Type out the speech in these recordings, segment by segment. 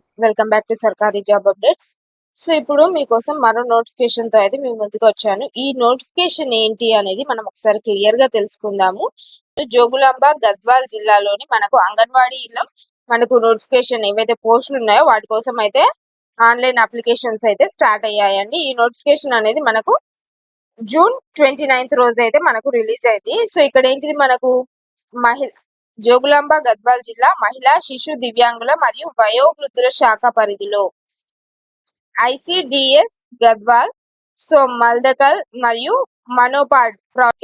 Friends, welcome back to సర్కారీ job updates. So ఇప్పుడు మీకోసం మరో నోటిఫికేషన్ తో అయితే మీ ముందుకు వచ్చాను. ఈ నోటిఫికేషన్ ఏంటి అనేది మనం ఒకసారి క్లియర్ గా తెలుసుకుందాము. జోగులాంబ గద్వాల్ జిల్లాలోని మనకు అంగన్వాడీలో మనకు నోటిఫికేషన్ ఏవైతే పోస్టులు ఉన్నాయో వాటి కోసం అయితే ఆన్లైన్ అప్లికేషన్స్ అయితే స్టార్ట్ అయ్యాయండి. ఈ నోటిఫికేషన్ అనేది మనకు జూన్ 29th రోజు అయితే మనకు రిలీజ్ అయింది. సో ఇక్కడ ఏంటిది మనకు జోగులాంబ గద్వాల్ జిల్లా మహిళా శిశు దివ్యాంగుల మరియు వయోవృద్ధుల శాఖ పరిధిలో ఐసిడిఎస్ గద్వాల్, సో మల్దకల్ మరియు మనోపాడ్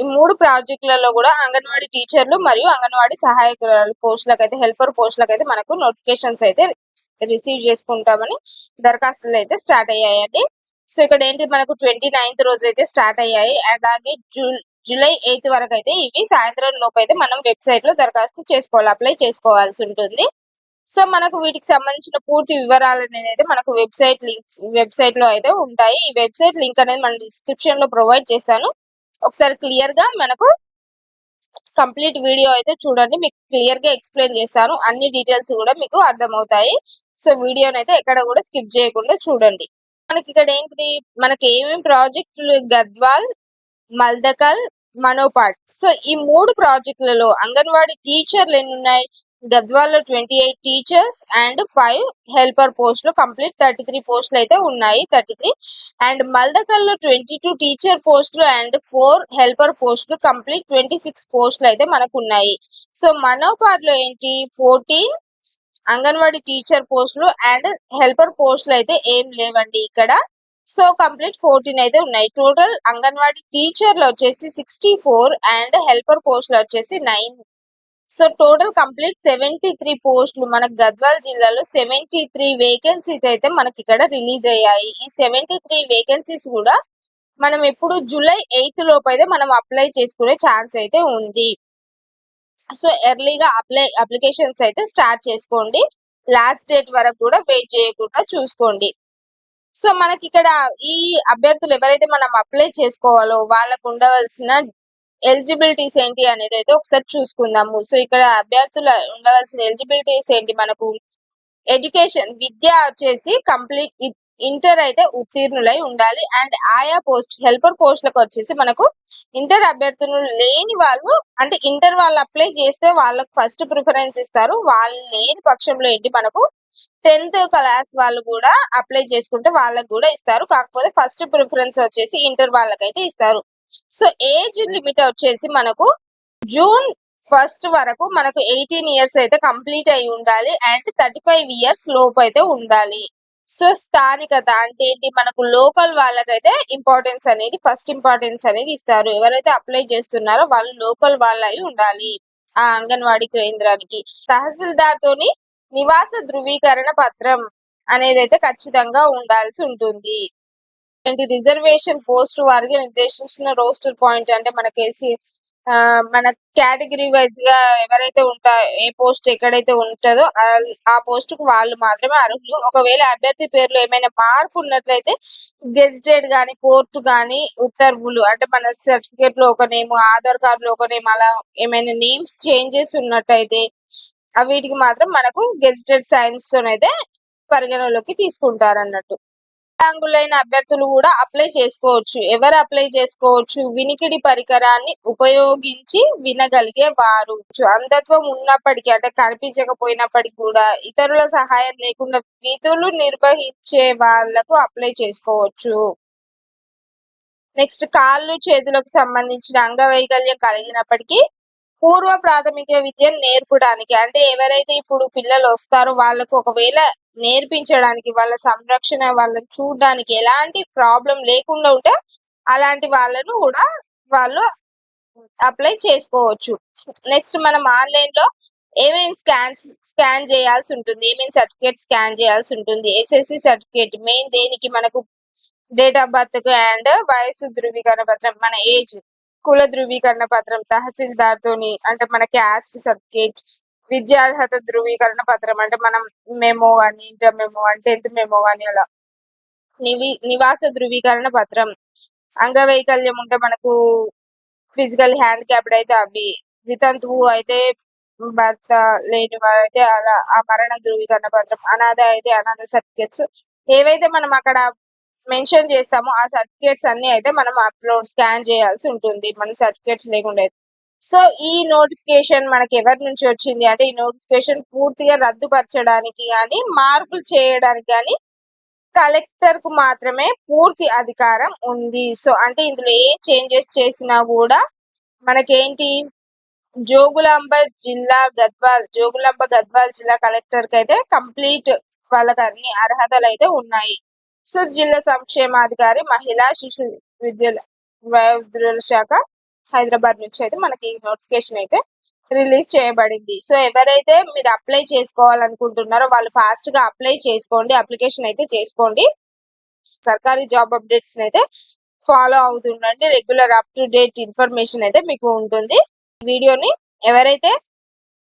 ఈ మూడు ప్రాజెక్టులలో కూడా అంగన్వాడీ టీచర్లు మరియు అంగన్వాడీ సహాయకురాలు పోస్టులకు అయితే హెల్పర్ పోస్టులకు అయితే మనకు నోటిఫికేషన్స్ అయితే రిసీవ్ చేసుకుంటామని దరఖాస్తులు అయితే స్టార్ట్ అయ్యాయండి. సో ఇక్కడ ఏంటి మనకు 29th రోజు అయితే స్టార్ట్ అయ్యాయి. అలాగే జూలై 8th వరకు అయితే ఇవి సాయంత్రం లోపు అయితే మనం వెబ్సైట్ లో దరఖాస్తు చేసుకోవాలి, అప్లై చేసుకోవాల్సి ఉంటుంది. సో మనకు వీటికి సంబంధించిన పూర్తి వివరాలు అనేది అయితే మనకు వెబ్సైట్ లో అయితే ఉంటాయి. ఈ వెబ్సైట్ లింక్ అనేది మన డిస్క్రిప్షన్ లో ప్రొవైడ్ చేస్తాను. ఒకసారి క్లియర్ గా మనకు కంప్లీట్ వీడియో అయితే చూడండి, మీకు క్లియర్ గా ఎక్స్ప్లెయిన్ చేస్తాను. అన్ని డీటెయిల్స్ కూడా మీకు అర్థమవుతాయి. సో వీడియోని అయితే ఎక్కడ కూడా స్కిప్ చేయకుండా చూడండి. మనకి ఇక్కడ ఏంటిది, మనకి ఏమేమి ప్రాజెక్టులు గద్వాల్, మల్దకల్, మనోపాడ్. సో ఈ మూడు ప్రాజెక్టులలో అంగన్వాడీ టీచర్లు ఎన్ని ఉన్నాయి? గద్వాల్లో 28 టీచర్స్ అండ్ 5 హెల్పర్ పోస్టులు, కంప్లీట్ 33 పోస్టులు అయితే ఉన్నాయి. 33 అండ్ మల్దకల్లో 22 టీచర్ పోస్టులు అండ్ 4 హెల్పర్ పోస్టులు, కంప్లీట్ 26 పోస్టులు అయితే మనకు ఉన్నాయి. సో మనోపాడ్ లో ఏంటి 14 అంగన్వాడీ టీచర్ పోస్టులు అండ్ హెల్పర్ పోస్టులు అయితే ఏం లేవండి ఇక్కడ. సో కంప్లీట్ 14 అయితే ఉన్నాయి. టోటల్ అంగన్వాడీ టీచర్లు వచ్చేసి 64 అండ్ హెల్పర్ పోస్టులు వచ్చేసి 9. సో టోటల్ కంప్లీట్ 73 పోస్టులు మన గద్వాల్ జిల్లాలో 73 వేకెన్సీస్ అయితే మనకి ఇక్కడ రిలీజ్ అయ్యాయి. ఈ 73 వేకెన్సీస్ కూడా మనం ఎప్పుడు జూలై 8th లోపు అయితే మనం అప్లై చేసుకునే ఛాన్స్ అయితే ఉంది. సో ఎర్లీగా అప్లికేషన్స్ అయితే స్టార్ట్ చేసుకోండి. లాస్ట్ డేట్ వరకు కూడా వెయిట్ చేయకుండా చూసుకోండి. సో మనకి ఇక్కడ ఈ అభ్యర్థులు ఎవరైతే మనం అప్లై చేసుకోవాలో వాళ్ళకు ఉండవలసిన ఎలిజిబిలిటీస్ ఏంటి అనేది అయితే ఒకసారి చూసుకుందాము. సో ఇక్కడ అభ్యర్థులు ఉండవలసిన ఎలిజిబిలిటీస్ ఏంటి, మనకు ఎడ్యుకేషన్ విద్య వచ్చేసి కంప్లీట్ ఇంటర్ అయితే ఉత్తీర్ణులై ఉండాలి. అండ్ ఆయా పోస్ట్ హెల్పర్ పోస్టులకు వచ్చేసి మనకు ఇంటర్ అభ్యర్థులు లేని వాళ్ళు, అంటే ఇంటర్ వాళ్ళు అప్లై చేస్తే వాళ్ళకు ఫస్ట్ ప్రిఫరెన్స్ ఇస్తారు. వాళ్ళు లేని పక్షంలో ఏంటి మనకు 10th క్లాస్ వాళ్ళు కూడా అప్లై చేసుకుంటే వాళ్ళకు కూడా ఇస్తారు. కాకపోతే ఫస్ట్ ప్రిఫరెన్స్ వచ్చేసి ఇంటర్ వాళ్ళకైతే ఇస్తారు. సో ఏజ్ లిమిట్ వచ్చేసి మనకు జూన్ 1st వరకు మనకు 18 ఇయర్స్ అయితే కంప్లీట్ అయి ఉండాలి అండ్ 35 ఇయర్స్ లోపు అయితే ఉండాలి. సో స్థానికత అంటే ఏంటి, మనకు లోకల్ వాళ్ళకైతే ఇంపార్టెన్స్ అనేది ఫస్ట్ ఇంపార్టెన్స్ అనేది ఇస్తారు. ఎవరైతే అప్లై చేస్తున్నారో వాళ్ళు లోకల్ వాళ్ళు అయి ఉండాలి ఆ అంగన్వాడీ కేంద్రానికి. తహసీల్దార్ తోని నివాస ధృవీకరణ పత్రం అనేది అయితే ఖచ్చితంగా ఉండాల్సి ఉంటుంది. రిజర్వేషన్ పోస్ట్ వారికి నిర్దేశించిన రోస్టర్ పాయింట్ అంటే మనకేసి మన కేటగిరీ వైజ్ గా ఎవరైతే ఏ పోస్ట్ ఎక్కడైతే ఉంటుందో ఆ పోస్ట్ కు వాళ్ళు మాత్రమే అర్హులు. ఒకవేళ అభ్యర్థి పేరులో ఏమైనా మార్పు ఉన్నట్లయితే గెజిటెడ్ గానీ కోర్టు గానీ ఉత్తర్వులు, అంటే మన సర్టిఫికేట్ లో ఒక నేమ్, ఆధార్ కార్డు లో ఒక నేమ్, అలా ఏమైనా నేమ్స్ చేంజెస్ ఉన్నట్టయితే వీటికి మాత్రం మనకు గెజిటెడ్ సైన్స్ తోనైతే పరిగణలోకి తీసుకుంటారు అన్నట్టు. దివ్యాంగులైన అభ్యర్థులు కూడా అప్లై చేసుకోవచ్చు. ఎవరు అప్లై చేసుకోవచ్చు? వినికిడి పరికరాన్ని ఉపయోగించి వినగలిగే వారు, అంధత్వం ఉన్నప్పటికీ అంటే కనిపించకపోయినప్పటికీ కూడా ఇతరుల సహాయం లేకుండా విధులు నిర్వహించే వాళ్లకు అప్లై చేసుకోవచ్చు. నెక్స్ట్ కాళ్ళు చేతులకు సంబంధించిన అంగవైకల్యం కలిగినప్పటికీ పూర్వ ప్రాథమిక విద్యను నేర్పడానికి, అంటే ఎవరైతే ఇప్పుడు పిల్లలు వస్తారో వాళ్ళకు ఒకవేళ నేర్పించడానికి, వాళ్ళ సంరక్షణ, వాళ్ళని చూడడానికి ఎలాంటి ప్రాబ్లం లేకుండా ఉంటే అలాంటి వాళ్ళను కూడా వాళ్ళు అప్లై చేసుకోవచ్చు. నెక్స్ట్ మనం ఆన్లైన్ లో ఏమేమి స్కాన్ చేయాల్సి ఉంటుంది, ఏమేమి సర్టిఫికేట్ స్కాన్ చేయాల్సి ఉంటుంది. ఎస్ఎస్సి సర్టిఫికేట్ మెయిన్ దేనికి, మనకు డేట్ ఆఫ్ బర్త్ అండ్ వయసు ధృవీకరణ పత్రం, మన ఏజ్, కుల ధృవీకరణ పత్రం, తహసీల్దార్ తోని అంటే మన క్యాస్ట్ సర్టిఫికేట్, విద్యార్హత ధృవీకరణ పత్రం అంటే మనం మెమో అని, ఇంటర్ మెమో అని, 10th మెమో అని, అలా నివాస ధృవీకరణ పత్రం. అంగవైకల్యం ఉంటే మనకు ఫిజికల్ హ్యాండిక్యాప్డ్ అయితే అవి, వితంతువు అయితే భర్త లేని వారైతే అలా ఆ మరణ ధృవీకరణ పత్రం, అనాథ అయితే అనాథ సర్టిఫికేట్స్ ఏవైతే మనం అక్కడ మెన్షన్ చేస్తామో ఆ సర్టిఫికేట్స్ అన్ని అయితే మనం స్కాన్ చేయాల్సి ఉంటుంది మన సర్టిఫికేట్స్ లేకుండా. సో ఈ నోటిఫికేషన్ మనకి ఎవరి నుంచి వచ్చింది అంటే ఈ నోటిఫికేషన్ పూర్తిగా రద్దుపరచడానికి కానీ మార్పులు చేయడానికి కానీ కలెక్టర్ కు మాత్రమే పూర్తి అధికారం ఉంది. సో అంటే ఇందులో ఏ చేంజెస్ చేసినా కూడా మనకేంటి జోగులాంబ గద్వాల్ జిల్లా కలెక్టర్ కి అయితే కంప్లీట్ వాళ్ళకి అన్ని అర్హతలు అయితే ఉన్నాయి. సో జిల్లా సంక్షేమాధికారి మహిళా శిశు వయోవృద్ధుల శాఖ హైదరాబాద్ నుంచి అయితే మనకి నోటిఫికేషన్ అయితే రిలీజ్ చేయబడింది. సో ఎవరైతే మీరు అప్లై చేసుకోవాలనుకుంటున్నారో వాళ్ళు ఫాస్ట్ గా అప్లై చేసుకోండి, అప్లికేషన్ అయితే చేసుకోండి. సర్కారీ జాబ్ అప్డేట్స్ అయితే ఫాలో అవుతుండండి. Regular up to date information అయితే మీకు ఉంటుంది. వీడియోని ఎవరైతే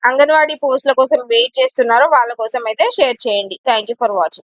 అంగన్వాడీ పోస్టుల కోసం వెయిట్ చేస్తున్నారో వాళ్ళ కోసం అయితే షేర్ చేయండి. Thank you for watching.